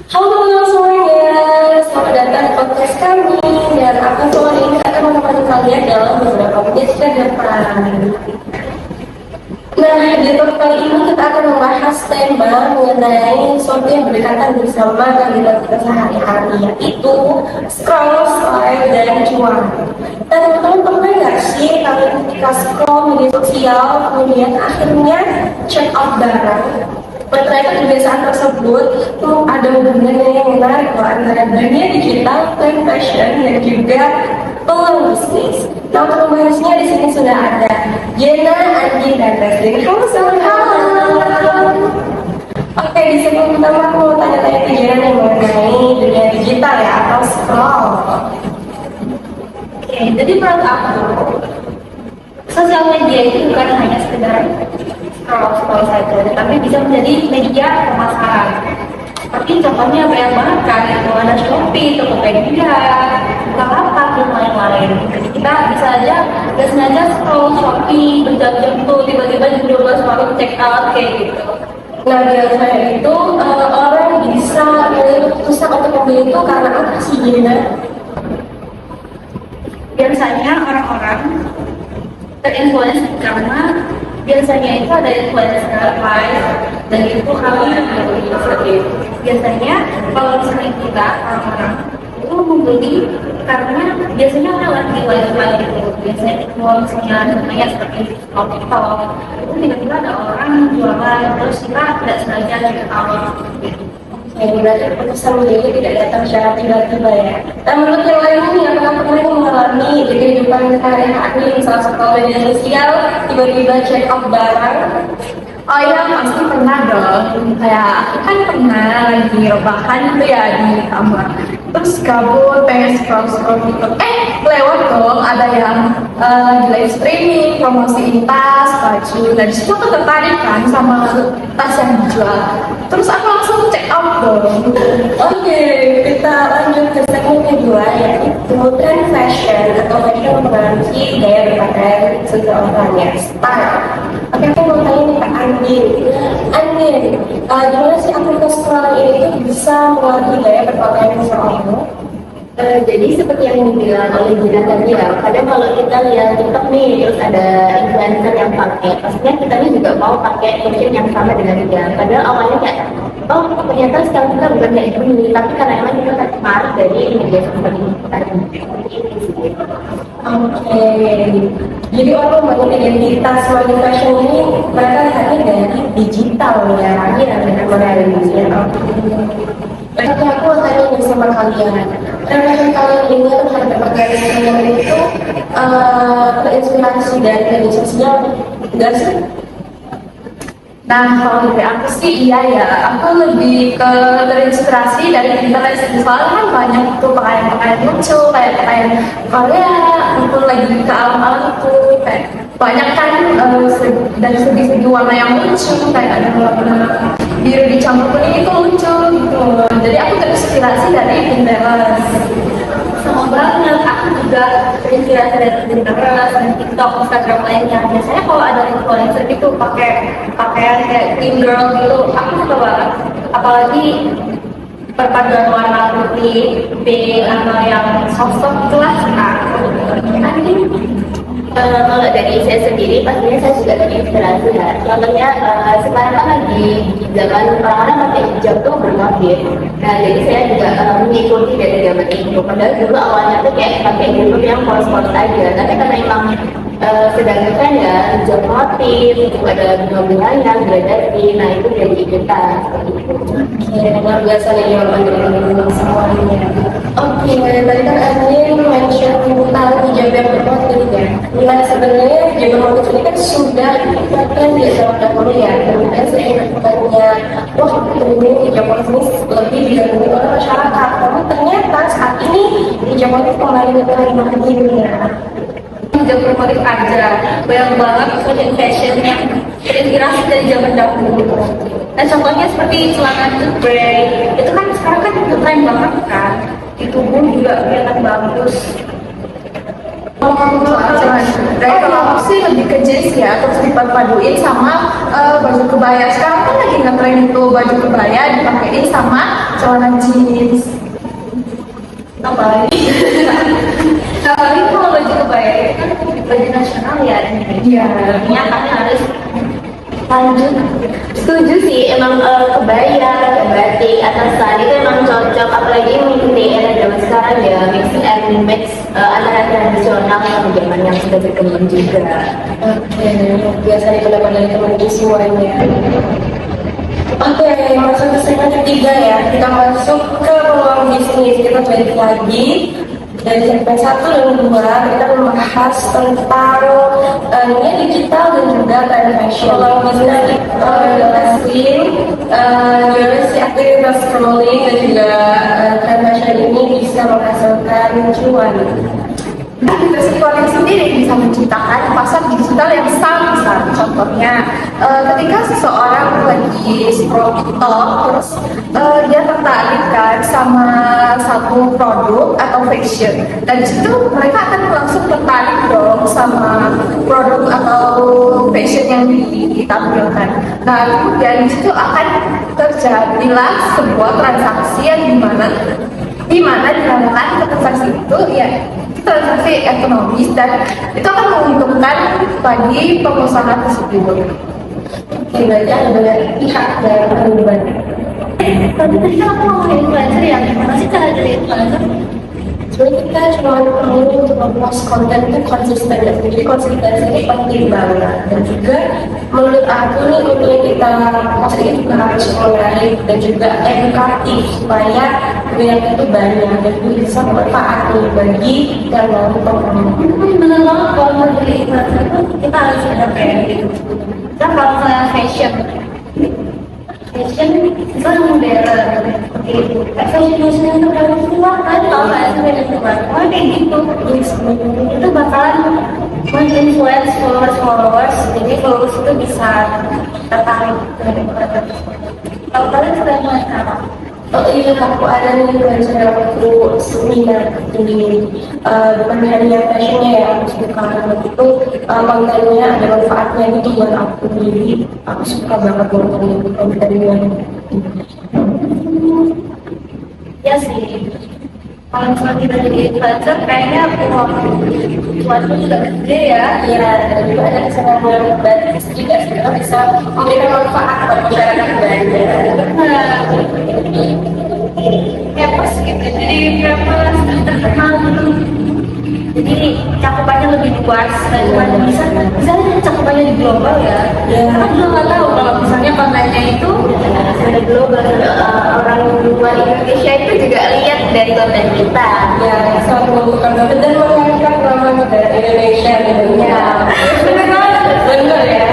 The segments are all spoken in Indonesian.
Halo semuanya, selamat datang di podcast kami. Dan aku sore ini akan menemani kalian dalam beberapa menit ke depan. Nah, di topik kali ini kita akan membahas tema mengenai sesuatu yang berdekatan bersama kehidupan kita sehari-hari, yaitu scroll, style, dan cuan. Dan teman-teman pernah nggak sih kalian ketika scroll media sosial, kemudian akhirnya check out barang? Ternyata kebiasaan tersebut tuh ada hubungannya yang menarik antara dunia digital, tren fashion, dan juga peluang bisnis. Nah, untuk membahasnya di sini sudah ada Jena, Andi, dan Leslie. Halo semua. Oke, di segmen pertama aku mau tanya-tanya ke Jena nih mengenai dunia digital ya atau scroll. Oke, jadi menurut aku sosial media itu bukan hanya sekedar scroll saja, tetapi bisa menjadi media pemasaran. Seperti contohnya banyak banget kan, itu ada Shopee, Tokopedia, Bukalapak, dan lain-lain. Jadi kita bisa aja nggak sengaja scroll Shopee berjam-jam tuh, tiba-tiba jam 12 malam check out kayak gitu. Nah, biasanya itu orang bisa memutuskan untuk membeli itu karena apa sih, Jena? Biasanya orang-orang terinfluence karena biasanya itu ada influencer live dan itu kami seperti itu. Biasanya kalau misalnya kita orang-orang itu membeli karena biasanya ada lagi live gitu. Biasanya kalau misalnya namanya seperti TikTok itu tiba-tiba ada orang jualan terus kita tidak sengaja check out gitu. Ya, berarti keputusan menjadi tidak datang secara tiba-tiba ya. Nah, menurut yang lain ini, apakah pernah mengalami di kehidupan sehari-hari, salah satu media sosial, tiba-tiba check out barang? Oh iya, pasti pernah dong. Kayak aku kan pernah lagi rebahan gitu ya di kamar. Terus kabur pengen scroll gitu. Lewat dong ada yang lagi live streaming, promosiin tas, baju. Nah disitu aku tertarik kan sama tas yang dijual. Terus aku langsung check out dong. Oke, kita lanjut ke segmen kedua, yaitu tren fashion atau fashion mempengaruhi gaya berpakaian seseorang ya, style. Oke, aku mau tanya nih Kak Andi. Andi, gimana sih aktivitas scroll ini tuh bisa mempengaruhi gaya berpakaian seseorang? Jadi seperti yang dibilang oleh Gina tadi ya, kadang kalau kita lihat TikTok nih, terus ada influencer yang pakai, pastinya kita nih juga mau pakai fashion yang sama dengan dia. Padahal awalnya kayak, oh ternyata sekarang kita bukan kayak gini, tapi karena emang kita tertarik dari media sosial ini tadi. Oke, jadi orang membangun identitas melalui fashion ini mereka lihatnya dari digital ya, benar-benar ya. Oke, aku mau tanya nih sama kalian. Karena kalian ini terhadap berpakaian itu terinspirasi dari media sosial, enggak sih? Nah, kalau dari aku sih iya ya, aku lebih ke terinspirasi dari internet sih. Soalnya kan banyak tuh pakaian-pakaian lucu, kayak pakaian Korea, itu lagi ke alam-alam tuh, kayak banyak kan dari segi-segi warna yang lucu, kayak ada warna biru dicampur kuning itu lucu gitu. Jadi aku terinspirasi dari Pinterest. Sama banget, aku juga terinspirasi dari Pinterest dan TikTok, Instagram lainnya. Biasanya kalau ada influencer gitu pakai pakaian kayak clean girl gitu, aku suka banget. Apalagi perpaduan warna putih, pink, atau yang soft-soft itulah suka. Kalau dari saya sendiri, pastinya saya juga terinspirasi ya. Contohnya sekarang kan lagi zaman orang-orang pakai hijab tuh bermotif. Nah, jadi saya juga mengikuti dari zaman itu. Padahal dulu awalnya tuh kayak pakai hijab yang polos-polos aja. Tapi karena emang sedang ngetrend ya, hijab motif, itu ada bunga-bunganya, gradasi. Nah, itu jadi ikutan. Oke, luar biasa nih yang mendengar semuanya. Oke, tadi kan Andi mention tentang hijab yang bermotif ya. Nah, sebenarnya hijab bermotif ini kan sudah ditetapkan di zaman dahulu ya. Kemudian seiring berkembangnya, wah ini hijab motif ini lebih digandrungi oleh masyarakat. Namun ternyata saat ini hijab motif kembali lagi dunia. Hijab bermotif aja, banyak banget fashion yang terinspirasi dari zaman dahulu. Nah contohnya seperti celana jepret, itu kan sekarang kan keren banget kan, di tubuh juga kelihatan bagus. Kalau kamu kalau aku sih lebih ke jeans ya, terus dipaduin sama baju kebaya. Sekarang kan lagi ngetren itu baju kebaya dipakein sama celana jeans. Apalagi apalagi kalau baju kebaya itu kan baju nasional ya, Iya. artinya kami harus Lanjut, setuju sih, emang kebaya, batik, atasan itu emang cocok, apalagi mengikuti era zaman sekarang ya, mix and match antara tradisional sama zaman yang sudah berkembang juga. Oke, biasa digunakan dari teman-teman semuanya. Oke, masuk ke segmen ketiga ya. Kita masuk ke peluang bisnis. Kita balik lagi dari segmen 1 dan 2. Kita membahas tentang dunia digital dan juga trend fashion. Peluang bisnis kita jelasin si aktivitas scrolling dan juga trend fashion ini bisa menghasilkan cuan. Aktivitas scrolling sendiri bisa menciptakan pasar digital yang sangat besar. Contohnya, ketika seseorang lagi scroll TikTok, terus dia tertarik kan sama satu produk atau fashion, dan disitu mereka akan langsung tertarik dong sama produk atau fashion yang ditampilkan. Nah, kemudian disitu akan terjadilah sebuah transaksi yang dimana di dalam transaksi itu ya transaksi ekonomis, dan itu akan menguntungkan bagi pengusaha tersebut. Berarti ada banyak pihak yang terlibat. tapi tadi kan aku ngomongin influencer ya, gimana sih cara jadi influencer? Sebenarnya kita cuma perlu untuk mempost konten itu konsisten ya. Jadi konsistensi ini penting banget. Dan juga menurut aku nih untuk yang kita post ini juga harus menarik dan juga edukatif supaya yang itu banyak dan itu bisa bermanfaat nih bagi yang mau tonton. Bener banget, kalau mau jadi influencer itu kita harus ada brand gitu. Kita kalau misalnya fashion itu kan modern seperti itu. Fashion itu kan semua kan kalau saya sebenarnya semua kayak gitu. Itu bakalan influence followers, jadi followers itu bisa tertarik dari produk. Kalau kalian sudah melihat apa? Oh iya, aku ada nih influencer yang aku seminar di bukan hanya fashionnya ya, aku suka banget itu kontennya ada manfaatnya gitu buat aku, jadi aku suka banget nonton kontennya. Ya sih, kalau misalnya kita jadi influencer kayaknya cuannya juga gede ya. Iya, dan juga ada kesenangan gratis juga sebenarnya bisa memberikan manfaat buat masyarakat banyak. Famous gitu, jadi famous terkenal gitu. Jadi cakupannya lebih luas dan bisa cakupannya di global ya. Karena juga nggak tahu kalau misalnya kontennya itu Ada global, orang luar Indonesia itu juga lihat dari konten kita. Ya, selalu membuka banget dan mengangkat nama negara Indonesia di dunia. bener banget. Bener ya.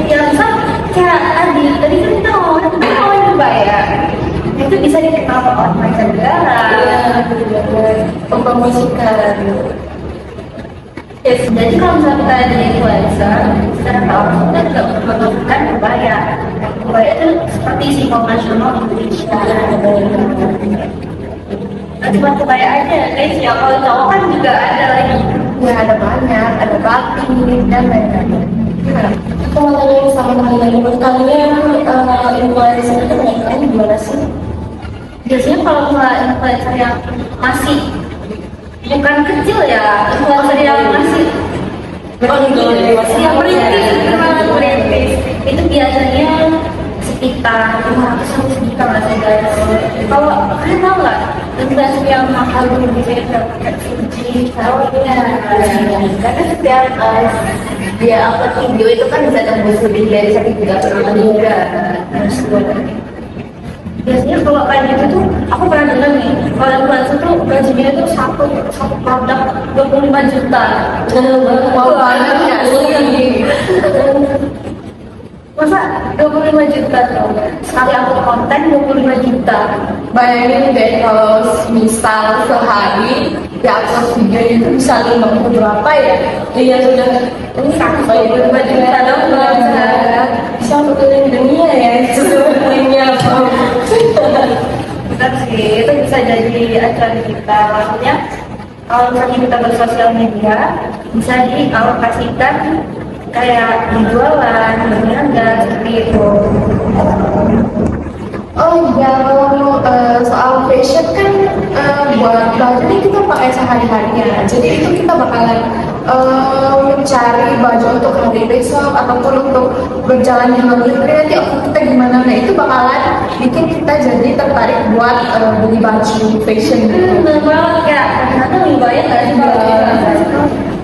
Yang misal kayak tadi kan kita ngomongin kebaya, itu bisa dikenal ke orang mancanegara. Mempromosikan. Yes, jadi kalau misalnya kita jadi influencer, secara tahu kita juga mempromosikan kebaya. Kebaya itu seperti simbol nasional Indonesia. Nah, cuma kebaya aja, guys. Ya kalau cowok kan juga ada lagi. Ya ada banyak, ada batik dan lain-lain. Aku mau tanya sama kalian, menurut kalian influencer itu kebanyakan gimana sih? Biasanya kalau misalnya influencer yang masih bukan kecil ya, influencer yang masih yang merintis, terlalu merintis, itu biasanya sekitar 500 sampai sejuta lah saya guys. Kalau kalian tahu nggak influencer yang mahal itu bisa pakai suci, Karena setiap dia upload video itu kan bisa tembus lebih dari 1 juta penonton juga. biasanya kalau kayak gitu tuh aku pernah dengar nih, kalau influencer tuh gajinya itu satu produk 25 juta. Wow banget ya sih. Masa 25 juta tuh sekali upload konten 25 juta. Bayangin deh kalau misal sehari ya upload video itu bisa 50 berapa ya? Iya sudah, Ini 125 juta dong bisa betulin dunia ya, dunia apa? Benar sih, itu bisa jadi acuan kita. Maksudnya kalau misalnya kita bersosial media bisa dialokasikan kayak jualan, berniaga seperti itu. Oh iya, kalau soal fashion kan buat baju ini kita pakai sehari-hari ya. Jadi itu kita bakalan mencari baju untuk hari besok ataupun untuk berjalan di luar negeri nanti outfit kita gimana. Nah itu bakalan bikin kita jadi tertarik buat beli baju fashion gitu. Bener banget ya, ternyata lebih banyak gak sih kalau kita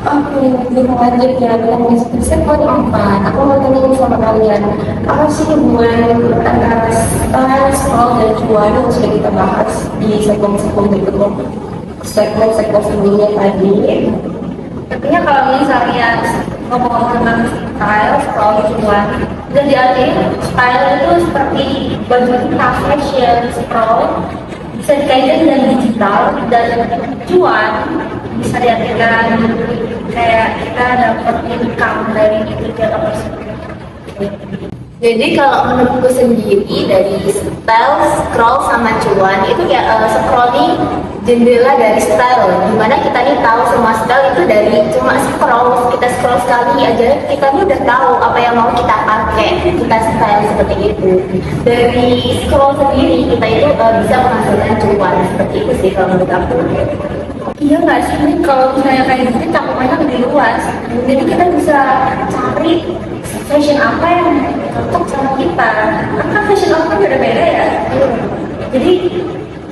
Oke, lebih lanjut ya dengan segmen 4. Aku mau tanya sama kalian, apa sih hubungan antara style, scroll, dan cuan yang sudah kita bahas di segmen-segmen berikutnya, segmen-segmen sebelumnya tadi? Tentunya kalau misalnya ngomong tentang style, scroll, cuan, dan diartikan style itu seperti baju kita, fashion, scroll, bisa dikaitkan dengan digital, dan cuan bisa diartikan kayak kita dapat income dari kegiatan tersebut. Jadi kalau menurutku sendiri dari style, scroll sama cuan itu ya scroll ini jendela dari style. Dimana kita nih tahu semua style itu dari cuma kita scroll sekali aja kita nih udah tahu apa yang mau kita pakai, kita style seperti itu. Dari scroll sendiri kita itu bisa menghasilkan cuan seperti itu sih kalau menurut aku. Iya nggak sih, ini kalau misalnya kayak gitu cakupannya lebih luas, jadi kita bisa cari fashion apa yang cocok sama kita. Kan fashion apa kan beda-beda ya, jadi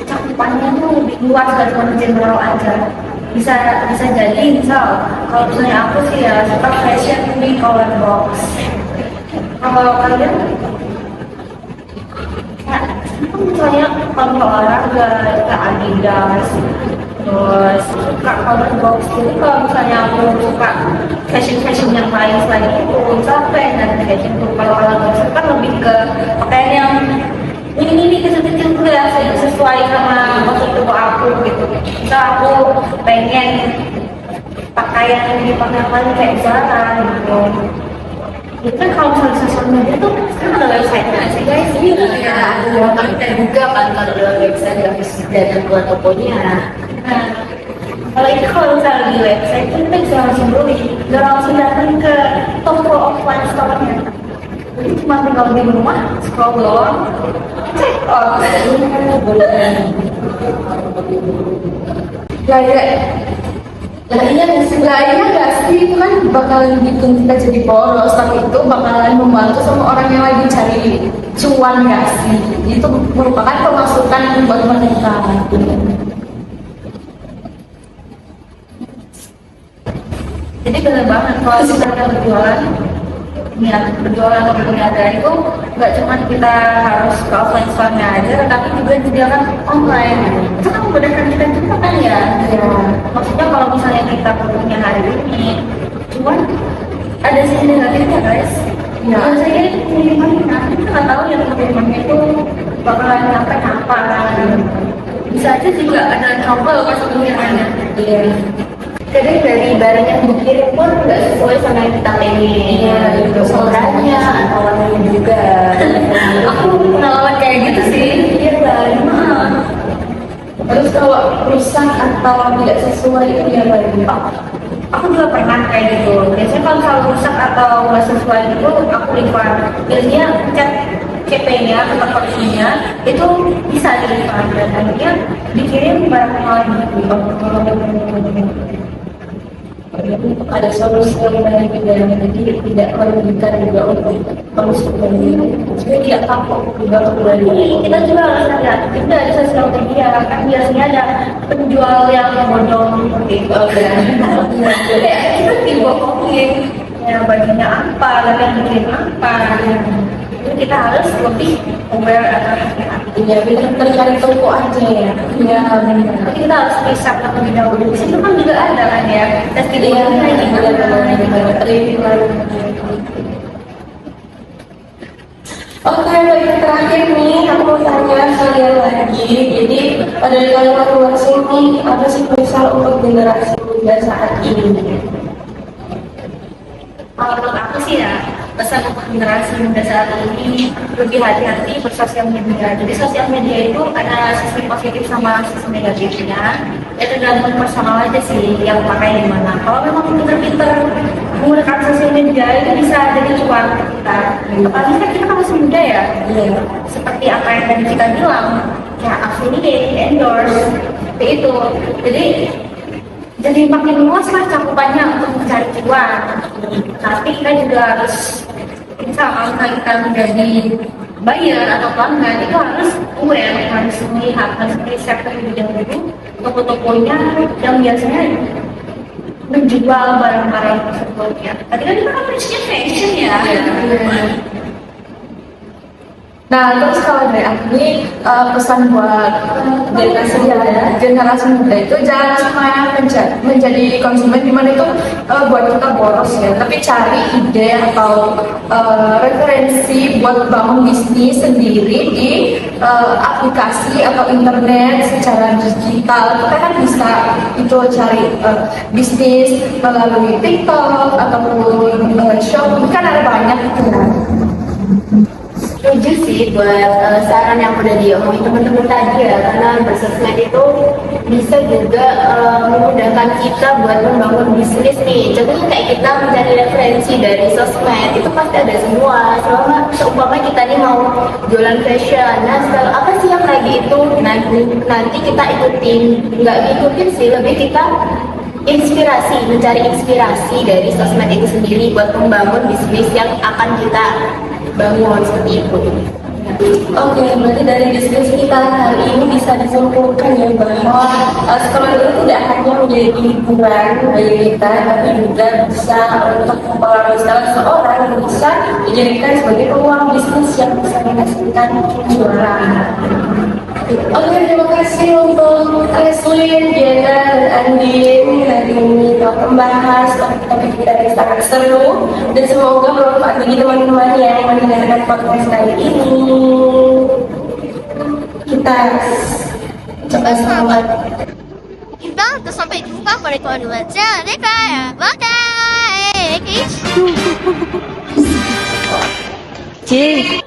cakupannya tuh lebih luas, gak cuma general aja. Bisa jadi misal kalau misalnya aku sih ya suka fashion di color box. Kalau kalian misalnya kalau olahraga ke Adidas, terus suka color box. Jadi kalau misalnya aku suka fashion yang lain selain itu, capek dan fashion tuh kalau color box itu kan lebih ke pakaian yang ini kecil-kecil tuh ya, sesuai sama maksud tubuh aku gitu. Misal aku pengen pakaian yang dipakai paling kayak Zara gitu. Itu kan kalau misalnya sosial media tuh sekarang ada website-nya sih guys. Iya, ada juga kan kalau dalam website grafis dan buat tokonya. Nah, kalau misalnya di website itu kita bisa langsung beli, nggak langsung datang ke toko offline store-nya. Jadi cuma tinggal di rumah, scroll doang, check out. Lah iya nggak sih, itu kan bakalan bikin kita jadi boros, tapi itu bakalan membantu sama orang yang lagi cari cuan nggak sih? Itu merupakan pemasukan buat mereka. Jadi benar banget kalau kita berjualan, berjualan atau berniaga itu nggak cuma kita harus ke offline store-nya aja, tetapi juga disediakan online. Itu kan memudahkan kita juga kan ya. Maksudnya kalau misalnya kita butuhnya hari ini, cuman ada sisi negatifnya guys. Ya. Biasanya kirimannya nanti kita nggak tahu yang kirimannya itu bakalan nyampe kapan. Bisa aja juga ada trouble pas pengirimannya. Iya. Kadang dari barang yang dikirim pun nggak sesuai sama yang kita pengen. Iya, itu ukurannya atau warnanya juga. Aku pengalaman kayak gitu sih. Iya kan. Terus kalau rusak atau tidak sesuai itu ya lagi. Aku juga pernah kayak gitu. Biasanya kalau misalnya rusak atau nggak sesuai itu aku refund. Biasanya cek CP-nya atau koleksinya itu bisa di refund dan akhirnya dikirim barang lagi. Ada solusi yang baik juga, jadi tidak merugikan juga untuk konsumen. Jadi tidak kapok juga kembali. Jadi kita juga harus hati-hati juga di sosial media. Kan biasanya ada penjual yang bodong seperti itu. Kayak kita dibohongin. Ya bajunya apa, lalu yang dikirim apa. Jadi kita harus lebih aware atau hati-hati. Ya, kita tercari toko aja ya. Iya benar. Tapi kita harus riset terlebih dahulu. Di situ kan juga ada kan ya testimoni Iya, gimana. Oke, dari terakhir nih, aku mau tanya kalian lagi. Jadi, pada kalian masing-masing nih, apa sih misal untuk generasi muda saat ini? Kalau menurut aku sih ya, pesan untuk generasi muda saat ini lebih hati-hati bersosial media. Jadi sosial media itu ada sisi positif sama sisi negatifnya. Ya tergantung personal aja sih yang pakai di mana. Kalau memang pinter-pinter menggunakan sosial media itu bisa jadi cuan untuk kita. Apalagi kan kita kan masih muda ya. Iya. Seperti apa yang tadi kita bilang, kayak affiliate, endorse, seperti itu. Jadi makin luas lah cakupannya untuk mencari cuan. Tapi kita juga harus, misalnya kita menjadi buyer atau pelanggan itu harus aware, harus melihat, harus riset terlebih dahulu toko-tokonya yang biasanya menjual barang-barang tersebut ya. Tadi kan kita kan prinsipnya fashion ya. Nah, terus kalau dari aku nih pesan buat generasi muda itu jangan cuma menjadi konsumen dimana itu buat kita boros ya, tapi cari ide atau referensi buat bangun bisnis sendiri di aplikasi atau internet secara digital. Kita kan bisa itu cari bisnis melalui TikTok ataupun Shopee, kan ada banyak itu kan. Setuju sih buat saran yang udah diomongin teman-teman tadi ya, karena bersosmed itu bisa juga memudahkan kita buat membangun bisnis nih. Contohnya kayak kita mencari referensi dari sosmed itu pasti ada semua. Selama seumpama kita nih mau jualan fashion, nah setelah apa sih yang lagi itu nanti kita ikutin, nggak ngikutin sih, lebih kita mencari inspirasi dari sosmed itu sendiri buat membangun bisnis yang akan kita bangun seperti itu. Oke, berarti dari bisnis kita hari ini bisa disimpulkan ya bahwa sekolah itu tidak hanya menjadi hiburan bagi kita, tapi juga bisa untuk mempengaruhi salah seorang yang bisa dijadikan sebagai peluang bisnis yang bisa menghasilkan cuan. Oke, terima kasih untuk Leslin, Diana, dan Andin hari ini telah membahas topik-topik kita yang sangat seru dan semoga bermanfaat bagi teman-teman yang mendengarkan podcast kali ini. Kita coba selamat. Kita sampai jumpa pada kedua cerita ya. Bye. Cik.